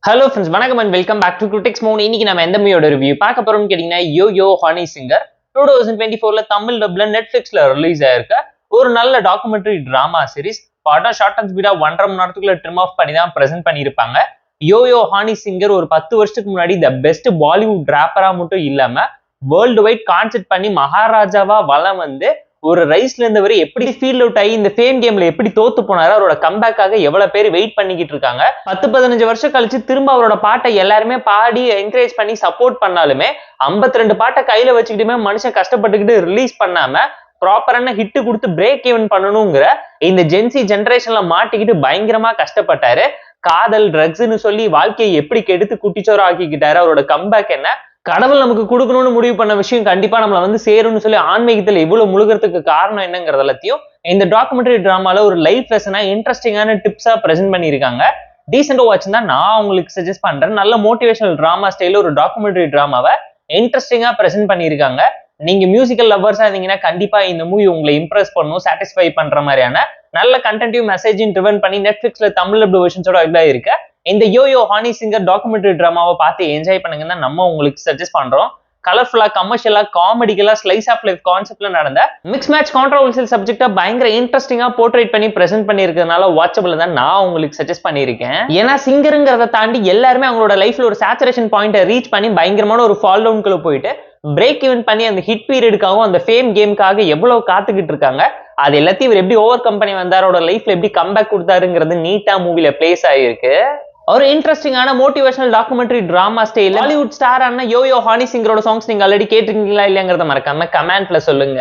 Hello friends, வணக்கம் and welcome back to critics மோன். இன்னைக்கு நம்ம எந்த மூவியோட ரிவ்யூ பார்க்க போறோம்னு கேட்டீங்கன்னா, யோ யோ ஹனி சிங்கர் 2024 தமிழ் டப்ல நெட்ஃபிளிக்ஸ்ல ரிலீஸ் ஆயிருக்க ஒரு நல்ல டாக்குமெண்ட்ரி டிராமா சீரிஸ். படம் ஷார்ட் அண்ட் ஸ்பீடா 1.5 மணி நேரத்துக்குள்ள ட்ரிம் ஆஃப் பண்ணி தான் பிரசென்ட் பண்ணியிருப்பாங்க. யோ யோ ஹனி சிங்கர் ஒரு 10 வருஷத்துக்கு முன்னாடி த பெஸ்ட் பாலிவுட் ரேப்பரா மட்டும் இல்லாம வேர்ல்டு வைட் கான்செப்ட் பண்ணி மகாராஜாவா வலம் வந்து ஒரு ரைஸ்ல இருந்தவர் எப்படி ஃபீல்ட் அவுட் ஆகி இந்த ஃபேம் கேம்ல எப்படி தோத்து போனாரு, அவரோட கம்பேக்காக எவ்வளவு பேர் வெயிட் பண்ணிக்கிட்டு இருக்காங்க. 10-15 வருஷம் கழிச்சு திரும்ப அவரோட பாட்டை எல்லாருமே பாடி என்கரேஜ் பண்ணி சப்போர்ட் பண்ணாலுமே 52 பாட்டை கையில வச்சுக்கிட்டுமே மனுஷன் கஷ்டப்பட்டுக்கிட்டு ரிலீஸ் பண்ணாம ப்ராப்பரான ஹிட் கொடுத்து பிரேக் ஈவன் பண்ணணுங்கிற இந்த ஜென்சி ஜெனரேஷன்ல மாட்டிக்கிட்டு பயங்கரமா கஷ்டப்பட்டாரு. காதல் ட்ரக்ஸ்ன்னு சொல்லி வாழ்க்கையை எப்படி கெடுத்து குட்டிச்சோரா ஆக்கிக்கிட்டாரு. அவரோட கம்பேக் என்ன, கடவுள் நமக்கு கொடுக்கணும்னு முடிவு பண்ண விஷயம் கண்டிப்பா நம்மள வந்து சேரும்னு சொல்லி ஆன்மீகத்துல இவ்வளவு முழுகிறதுக்கு காரணம் என்னங்கிறது எல்லாத்தையும் இந்த டாக்குமெண்ட்ரி டிராமால ஒரு லைஃப் லெசனா இன்ட்ரெஸ்டிங்கான டிப்ஸா பிரசென்ட் பண்ணியிருக்காங்க. டீசென்ட் வாட்ச் தான் நான் உங்களுக்கு சஜஸ்ட் பண்றேன். நல்ல மோட்டிவேஷனல் டிராமா ஸ்டைல ஒரு டாக்குமெண்ட்ரி டிராமாவை இன்ட்ரெஸ்டிங்கா பிரசென்ட் பண்ணியிருக்காங்க. நீங்க மியூசிக்கல் லவர்ஸா இருந்தீங்கன்னா கண்டிப்பா இந்த மூவி உங்களை இம்ப்ரெஸ் பண்ணும், சாட்டிஸ்ஃபை பண்ற மாதிரியான நல்ல கண்டென்ட்டையும் மெசேஜையும் ட்ரிவன் பண்ணி நெட்ஃபிளிக்ஸ்ல தமிழ் டப்டு வெர்ஷன்ஸோட அவைலபிளா இருக்கு. இந்த யோ யோ ஹனி சிங்கர் டாக்குமெண்ட்ரி டிராமாவை பார்த்து என்ஜாய் பண்ணுங்கன்னா நம்ம உங்களுக்கு சஜஸ்ட் பண்றோம். கலர்ஃபுல்லா, கமர்ஷியலா, காமெடிக்கலா, ஸ்லைஸ் ஆஃப் லைஃப் கான்செப்ட்ல நடந்த மிக்ஸ் மேட்ச் கான்ட்ரோவர்சியல் சப்ஜெக்டா பயங்கர இன்ட்ரெஸ்டிங்கா போர்ட்ரேட் பண்ணி பிரசென்ட் பண்ணிருக்கிறதுனால வாட்சபிள் தான் நான் உங்களுக்கு சஜஸ்ட் பண்ணியிருக்கேன். ஏன்னா சிங்கருங்கிறத தாண்டி எல்லாருமே அவங்களோட லைஃப்ல ஒரு சேச்சுரேஷன் பாயிண்ட்டை ரீச் பண்ணி பயங்கரமான ஒரு ஃபால் டவுன்குள்ள போயிட்டு பிரேக் ஈவன் பண்ணி அந்த ஹிட் பீரியடுக்காகவும் அந்த ஃபேம் கேமுக்காக எவ்வளவு காத்துக்கிட்டு இருக்காங்க. அது எல்லாத்தையும் இவர் எப்படி ஓவர் கம் பண்ணி வந்தாரோட லைஃப்ல எப்படி கம்பேக் கொடுத்தாருங்கிறது நீட்டா மூவில பிளேஸ் ஆகிருக்கு. ஒரு இன்ட்ரெஸ்டிங்கான motivational documentary drama style Hollywood star ஆன யோ யோ ஹனி சிங்கரோட சாங்ஸ் நீங்க ஆல்ரெடி கேட்டிருக்கீங்களா இல்லையாங்கிறத மறக்காம கமெண்ட்ல சொல்லுங்க.